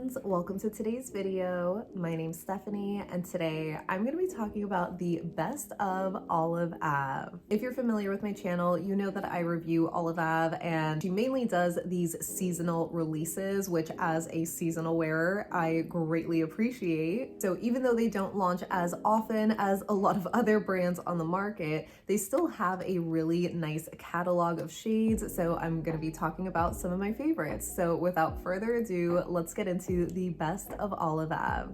friends, welcome to today's video. My name's Stephanie and today I'm going to be talking about the best of Olive Ave. If you're familiar with my channel, you know that I review Olive Ave and she mainly does these seasonal releases, which as a seasonal wearer, I greatly appreciate. So even though they don't launch as often as a lot of other brands on the market, they still have a really nice catalog of shades. So I'm going to be talking about some of my favorites. So without further ado, let's get into the best of Olive Ave.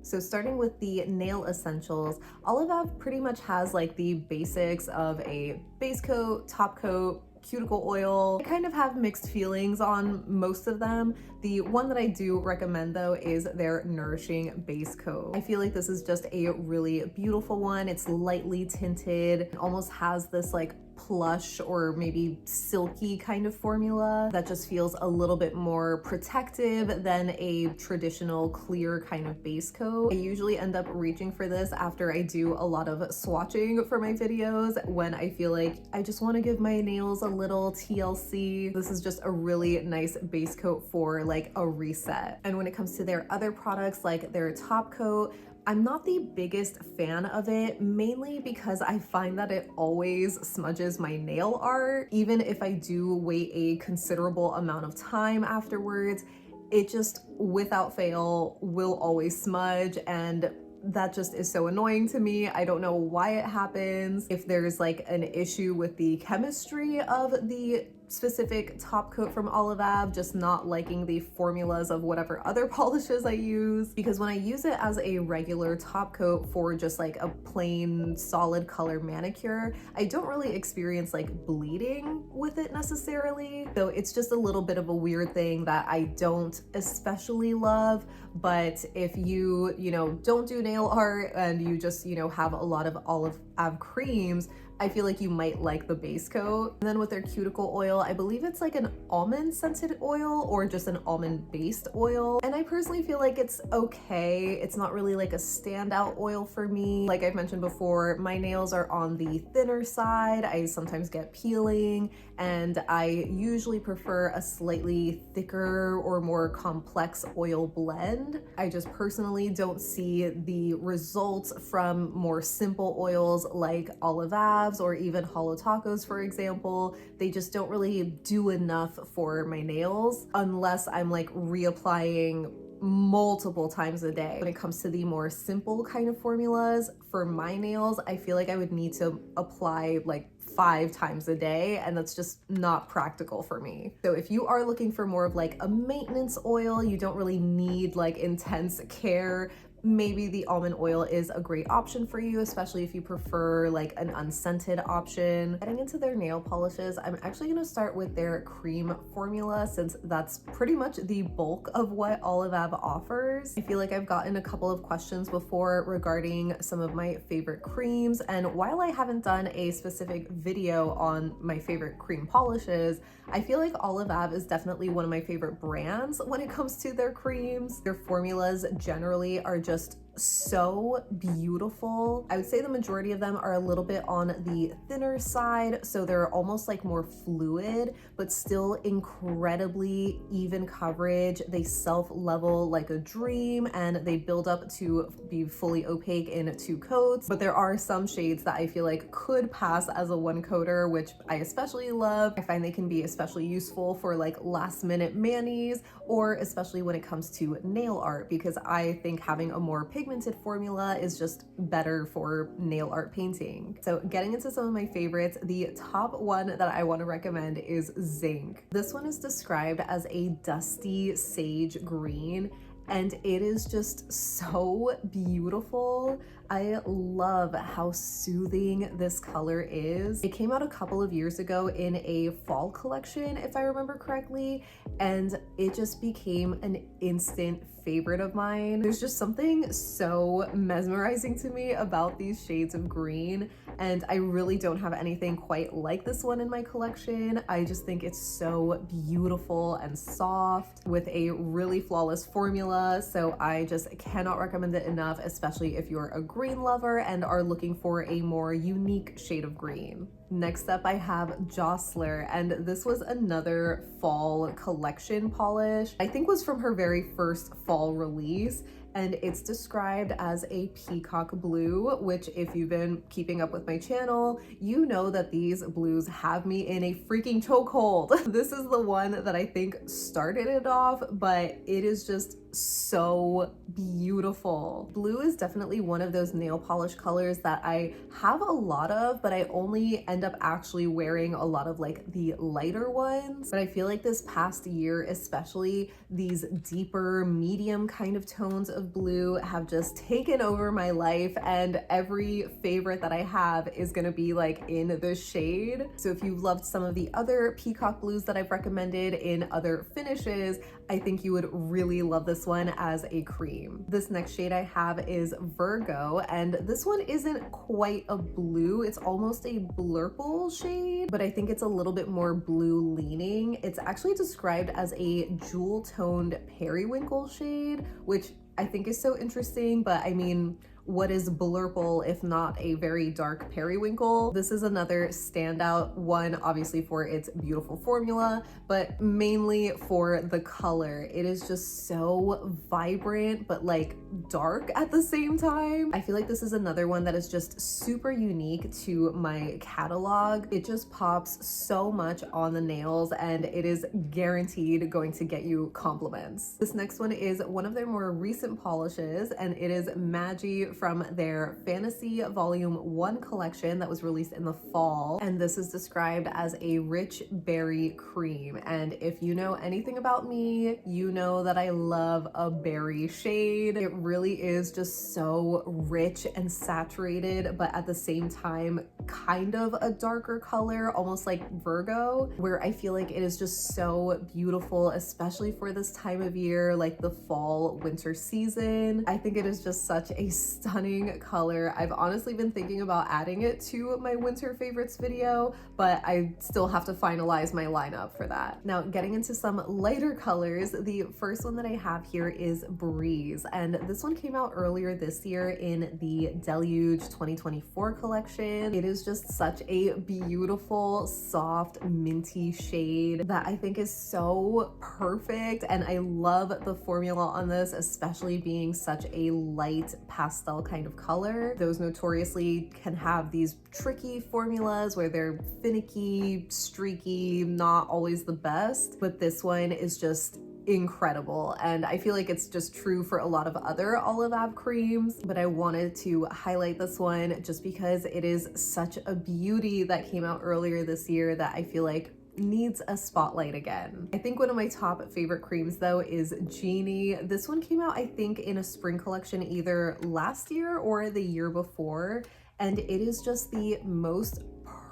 So starting with the nail essentials, Olive Ave pretty much has like the basics of a base coat, top coat, cuticle oil. I kind of have mixed feelings on most of them. The one that I do recommend though is their Nourishing base coat. I feel like this is just a really beautiful one. It's lightly tinted. It almost has this like plush or maybe silky kind of formula that just feels a little bit more protective than a traditional clear kind of base coat. I usually end up reaching for this after I do a lot of swatching for my videos when I feel like I just want to give my nails a little TLC. This is just a really nice base coat for like a reset. And when it comes to their other products like their top coat, I'm not the biggest fan of it, mainly because I find that it always smudges my nail art. Even if I do wait a considerable amount of time afterwards, it just without fail will always smudge, and that just is so annoying to me. I don't know why it happens. If there's like an issue with the chemistry of the specific top coat from Olive Ave, just not liking the formulas of whatever other polishes I use, because when I use it as a regular top coat for just like a plain solid color manicure, I don't really experience like bleeding with it necessarily. So it's just a little bit of a weird thing that I don't especially love. But if you don't do nail art and you just have a lot of Olive Ave creams, I feel like you might like the base coat. And then with their cuticle oil, I believe it's like an almond scented oil or just an almond based oil. And I personally feel like it's okay. It's not really like a standout oil for me. Like I've mentioned before, my nails are on the thinner side. I sometimes get peeling and I usually prefer a slightly thicker or more complex oil blend. I just personally don't see the results from more simple oils like Olive Ave or even Holo Tacos, for example. They just don't really do enough for my nails unless I'm like reapplying multiple times a day. When it comes to the more simple kind of formulas for my nails, I feel like I would need to apply like 5 times a day, and that's just not practical for me. So if you are looking for more of like a maintenance oil, you don't really need like intense care, maybe the almond oil is a great option for you, especially if you prefer like an unscented option. Getting into their nail polishes, I'm actually going to start with their cream formula since that's pretty much the bulk of what Olive Ave offers. I feel like I've gotten a couple of questions before regarding some of my favorite creams, and while I haven't done a specific video on my favorite cream polishes, I feel like Olive Ave is definitely one of my favorite brands when it comes to their creams. Their formulas generally are just so beautiful. I would say the majority of them are a little bit on the thinner side, so they're almost like more fluid, but still incredibly even coverage. They self-level like a dream, and they build up to be fully opaque in 2 coats. But there are some shades that I feel like could pass as a 1-coater, which I especially love. I find they can be especially useful for like last minute manis, or especially when it comes to nail art, because I think having a more pigmented formula is just better for nail art painting. So getting into some of my favorites, the top one that I want to recommend is Zinc. This one is described as a dusty sage green, and it is just so beautiful. I love how soothing this color is. It came out a couple of years ago in a fall collection, if I remember correctly, and it just became an instant favorite of mine. There's just something so mesmerizing to me about these shades of green, and I really don't have anything quite like this one in my collection. I just think it's so beautiful and soft with a really flawless formula, so I just cannot recommend it enough, especially if you're a green lover and are looking for a more unique shade of green. Next up, I have Josler, and this was another fall collection polish. I think was from her very first fall release, and it's described as a peacock blue, which if you've been keeping up with my channel, you know that these blues have me in a freaking chokehold. This is the one that I think started it off, but it is just so beautiful. Blue is definitely one of those nail polish colors that I have a lot of, but I only end up actually wearing a lot of like the lighter ones. But I feel like this past year, especially these deeper medium kind of tones of blue have just taken over my life, and every favorite that I have is gonna be like in this shade. So if you've loved some of the other peacock blues that I've recommended in other finishes, I think you would really love this one as a cream. This next shade I have is Virgo, and this one isn't quite a blue, it's almost a blurple shade, but I think it's a little bit more blue leaning. It's actually described as a jewel toned periwinkle shade, which I think is so interesting, but I mean, what is blurple if not a very dark periwinkle? This is another standout one, obviously for its beautiful formula, but mainly for the color. It is just so vibrant, but like dark at the same time. I feel like this is another one that is just super unique to my catalog. It just pops so much on the nails, and it is guaranteed going to get you compliments. This next one is one of their more recent polishes, and it is Magi from their Fantasy Volume 1 collection that was released in the fall. And this is described as a rich berry cream. And if you know anything about me, you know that I love a berry shade. It really is just so rich and saturated, but at the same time, kind of a darker color, almost like Virgo, where I feel like it is just so beautiful, especially for this time of year, like the fall winter season. I think it is just such a stunning color. I've honestly been thinking about adding it to my winter favorites video, but I still have to finalize my lineup for that. Now, getting into some lighter colors, the first one that I have here is Breeze, and this one came out earlier this year in the Deluge 2024 collection. It is just such a beautiful, soft, minty shade that I think is so perfect, and I love the formula on this, especially being such a light pastel kind of color. Those notoriously can have these tricky formulas where they're finicky, streaky, not always the best, but this one is just incredible, and I feel like it's just true for a lot of other Olive Ave creams, but I wanted to highlight this one just because it is such a beauty that came out earlier this year that I feel like needs a spotlight again. I think one of my top favorite creams though is Jeannie. This one came out I think in a spring collection either last year or the year before, and it is just the most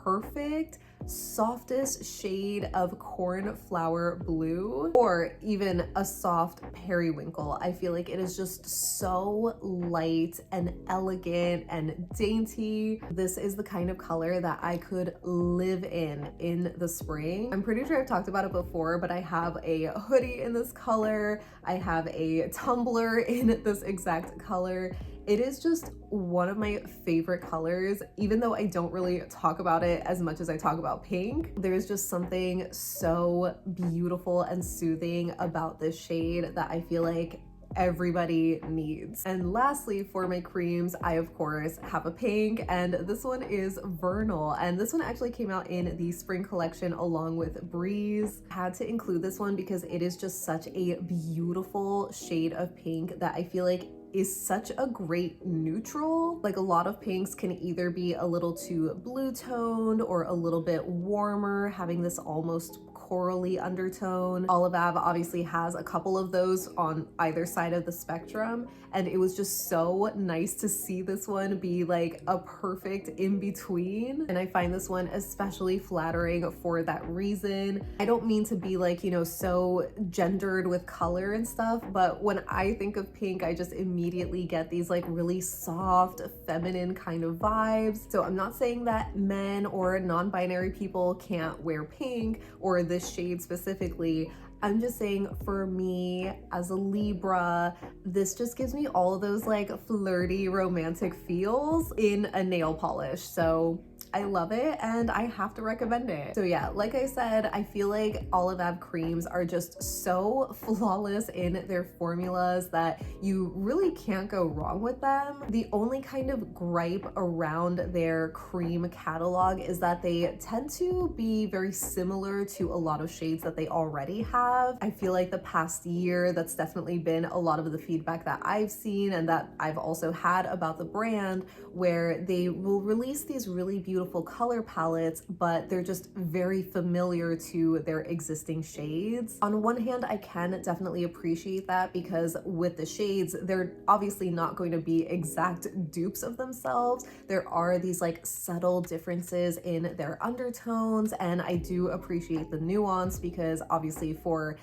perfect, softest shade of cornflower blue, or even a soft periwinkle. I feel like it is just so light and elegant and dainty. This is the kind of color that I could live in the spring. I'm pretty sure I've talked about it before, but I have a hoodie in this color. I have a tumbler in this exact color. It is just one of my favorite colors, even though I don't really talk about it as much as I talk about pink. There's just something so beautiful and soothing about this shade that I feel like everybody needs. And lastly, for my creams, I of course have a pink, and this one is Vernal, and this one actually came out in the spring collection along with Breeze. Had to include this one because it is just such a beautiful shade of pink that I feel like is such a great neutral. Like a lot of pinks can either be a little too blue toned or a little bit warmer, having this almost corally undertone. Olive Ave obviously has a couple of those on either side of the spectrum, and it was just so nice to see this one be like a perfect in between. And I find this one especially flattering for that reason. I don't mean to be like, you know, so gendered with color and stuff, but when I think of pink, I just immediately get these like really soft, feminine kind of vibes. So I'm not saying that men or non-binary people can't wear pink or this shade specifically. I'm just saying for me as a Libra, this just gives me all of those like flirty romantic feels in a nail polish. So I love it and I have to recommend it. So yeah, like I said, I feel like Olive Ave creams are just so flawless in their formulas that you really can't go wrong with them. The only kind of gripe around their cream catalog is that they tend to be very similar to a lot of shades that they already have. I feel like the past year, that's definitely been a lot of the feedback that I've seen and that I've also had about the brand, where they will release these really beautiful color palettes, but they're just very familiar to their existing shades. On one hand, I can definitely appreciate that because with the shades, they're obviously not going to be exact dupes of themselves. There are these like subtle differences in their undertones, and I do appreciate the nuance because obviously for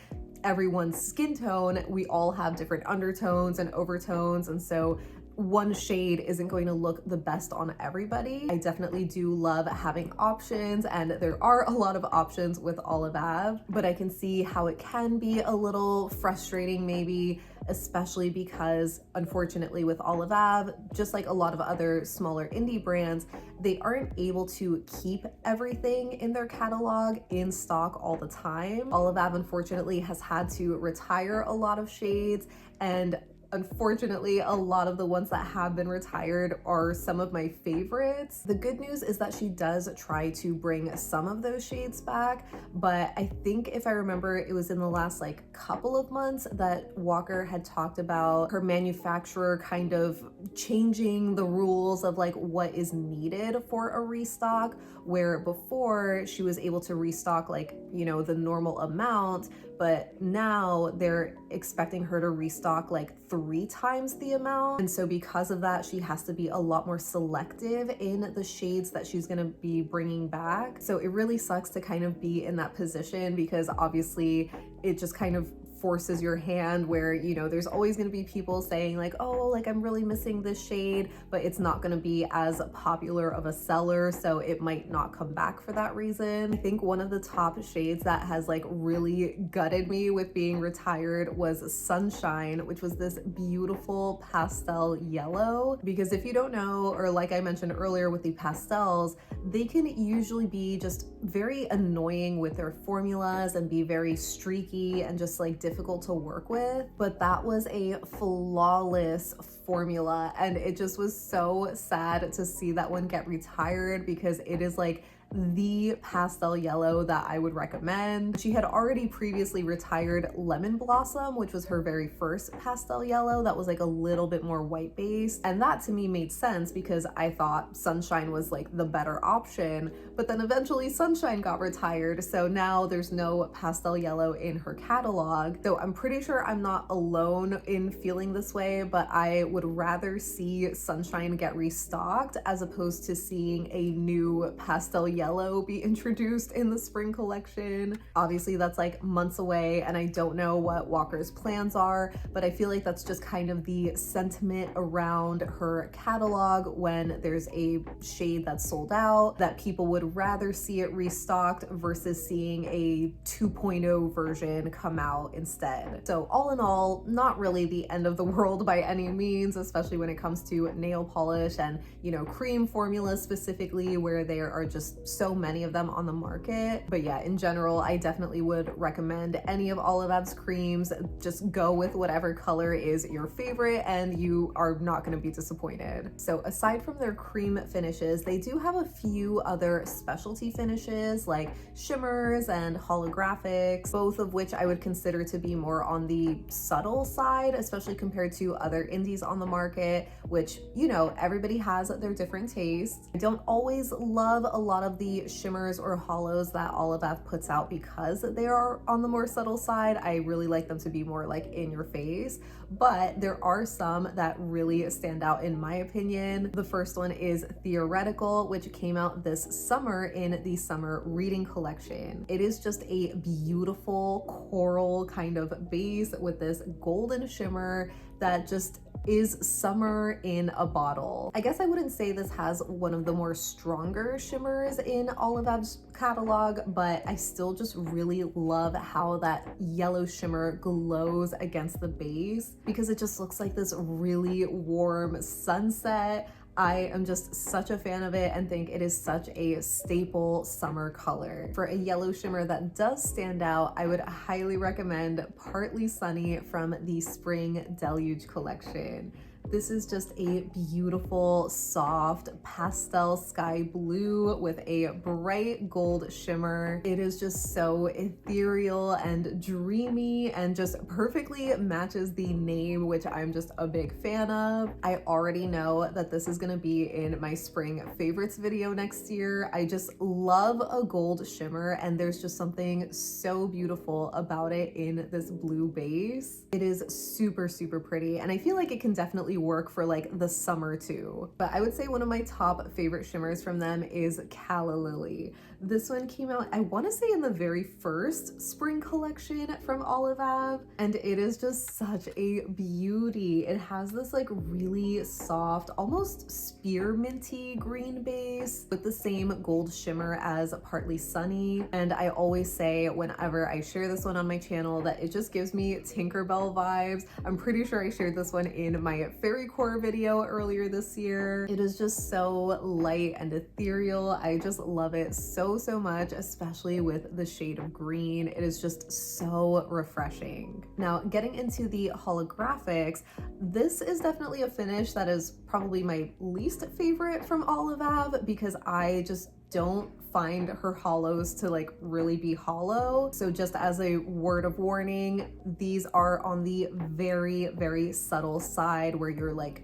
everyone's skin tone, we all have different undertones and overtones, and so one shade isn't going to look the best on everybody. I definitely do love having options, and there are a lot of options with Olive Ave, but I can see how it can be a little frustrating maybe, especially because unfortunately with Olive Ave, just like a lot of other smaller indie brands, they aren't able to keep everything in their catalog in stock all the time. Olive Ave unfortunately has had to retire a lot of shades, and unfortunately, a lot of the ones that have been retired are some of my favorites. The good news is that she does try to bring some of those shades back, but I think if I remember, it was in the last like couple of months that Walker had talked about her manufacturer kind of changing the rules of like what is needed for a restock, where before she was able to restock like, you know, the normal amount, but now they're expecting her to restock like 3 times the amount. And so because of that, she has to be a lot more selective in the shades that she's gonna be bringing back. So it really sucks to kind of be in that position because obviously it just kind of forces your hand where, you know, there's always going to be people saying like, oh, like I'm really missing this shade, but it's not going to be as popular of a seller, so it might not come back for that reason. I think one of the top shades that has like really gutted me with being retired was Sunshine, which was this beautiful pastel yellow. Because if you don't know, or like I mentioned earlier with the pastels, they can usually be just very annoying with their formulas and be very streaky and just like difficult to work with, but that was a flawless formula, and it just was so sad to see that one get retired because it is like the pastel yellow that I would recommend. She had already previously retired Lemon Blossom, which was her very first pastel yellow that was like a little bit more white based, and that to me made sense because I thought Sunshine was like the better option, but then eventually Sunshine got retired, so now there's no pastel yellow in her catalog. So I'm pretty sure I'm not alone in feeling this way, but I would rather see Sunshine get restocked as opposed to seeing a new pastel yellow be introduced in the spring collection. Obviously that's like months away and I don't know what Walker's plans are, but I feel like that's just kind of the sentiment around her catalog when there's a shade that's sold out, that people would rather see it restocked versus seeing a 2.0 version come out instead. So all in all, not really the end of the world by any means, especially when it comes to nail polish and, you know, cream formulas specifically, where there are just so many of them on the market. But yeah, in general, I definitely would recommend any of Olive Ave's creams. Just go with whatever color is your favorite and you are not going to be disappointed. So aside from their cream finishes, they do have a few other specialty finishes like shimmers and holographics, both of which I would consider to be more on the subtle side, especially compared to other indies on the market, which, you know, everybody has their different tastes. I don't always love a lot of the shimmers or holos that Olive Ave puts out because they are on the more subtle side. I really like them to be more like in your face, but there are some that really stand out in my opinion. The first one is Theoretical, which came out this summer in the summer reading collection. It is just a beautiful coral kind of base with this golden shimmer that just is summer in a bottle. I guess I wouldn't say this has one of the more stronger shimmers in Olive Ave's catalog, but I still just really love how that yellow shimmer glows against the base because it just looks like this really warm sunset. I am just such a fan of it and think it is such a staple summer color. For a yellow shimmer that does stand out, I would highly recommend Partly Sunny from the Spring Deluge collection. This is just a beautiful, soft pastel sky blue with a bright gold shimmer. It is just so ethereal and dreamy and just perfectly matches the name, which I'm just a big fan of. I already know that this is gonna be in my spring favorites video next year. I just love a gold shimmer, and there's just something so beautiful about it in this blue base. It is super, super pretty, and I feel like it can definitely work for like the summer too. But I would say one of my top favorite shimmers from them is Calla Lily. This one came out, I want to say, in the very first spring collection from Olive Ave, and it is just such a beauty. It has this like really soft, almost spearminty green base with the same gold shimmer as Partly Sunny. And I always say whenever I share this one on my channel that it just gives me Tinkerbell vibes. I'm pretty sure I shared this one in my fairy core video earlier this year. It is just so light and ethereal. I just love it so much, especially with the shade of green. It is just so refreshing. Now, getting into the holographics, this is definitely a finish that is probably my least favorite from Olive Ave because I just don't find her holos to like really be hollow. So just as a word of warning, these are on the very, very subtle side where you're like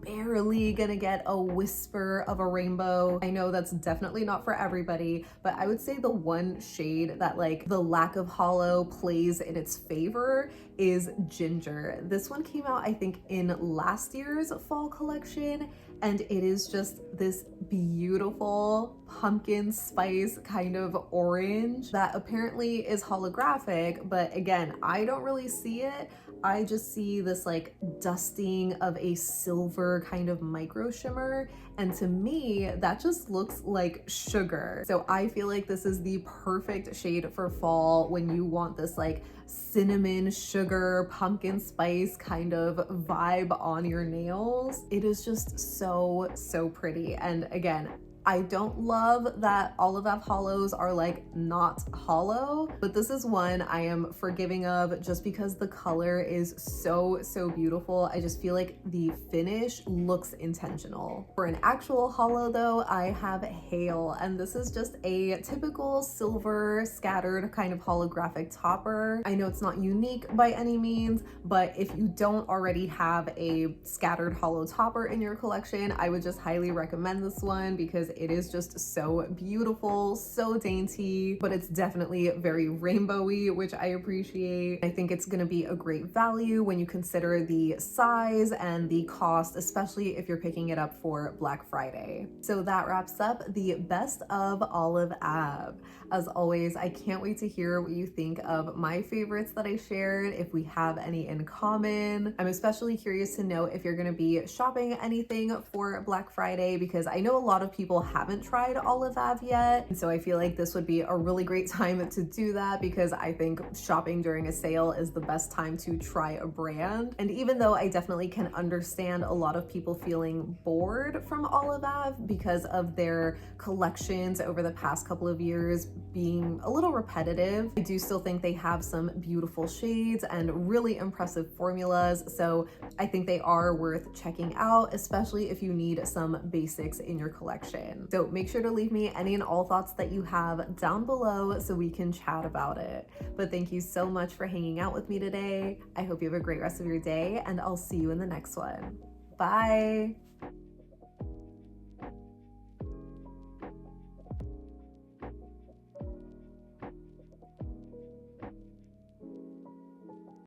barely gonna get a whisper of a rainbow. I know that's definitely not for everybody, but I would say the one shade that like the lack of holo plays in its favor is Ginger. This one came out, I think, in last year's fall collection, and it is just this beautiful pumpkin spice kind of orange that apparently is holographic, but again, I don't really see it. I just see this like dusting of a silver kind of micro shimmer, and to me that just looks like sugar. So I feel like this is the perfect shade for fall when you want this like cinnamon, sugar, pumpkin spice kind of vibe on your nails. It is just so pretty. And again, I don't love that Olive Ave holos are like not hollow, but this is one I am forgiving of just because the color is so beautiful. I just feel like the finish looks intentional. For an actual holo though, I have Hail, and this is just a typical silver scattered kind of holographic topper. I know it's not unique by any means, but if you don't already have a scattered holo topper in your collection, I would just highly recommend this one because it is just so beautiful, so dainty, but it's definitely very rainbowy, which I appreciate. I think it's gonna be a great value when you consider the size and the cost, especially if you're picking it up for Black Friday. So that wraps up the best of Olive Ave. As always, I can't wait to hear what you think of my favorites that I shared, if we have any in common. I'm especially curious to know if you're gonna be shopping anything for Black Friday, because I know a lot of people haven't tried Olive Ave yet, and so I feel like this would be a really great time to do that, because I think shopping during a sale is the best time to try a brand. And even though I definitely can understand a lot of people feeling bored from Olive Ave because of their collections over the past couple of years being a little repetitive, I do still think they have some beautiful shades and really impressive formulas, so I think they are worth checking out, especially if you need some basics in your collection. So make sure to leave me any and all thoughts that you have down below so we can chat about it. But thank you so much for hanging out with me today. I hope you have a great rest of your day, and I'll see you in the next one. Bye!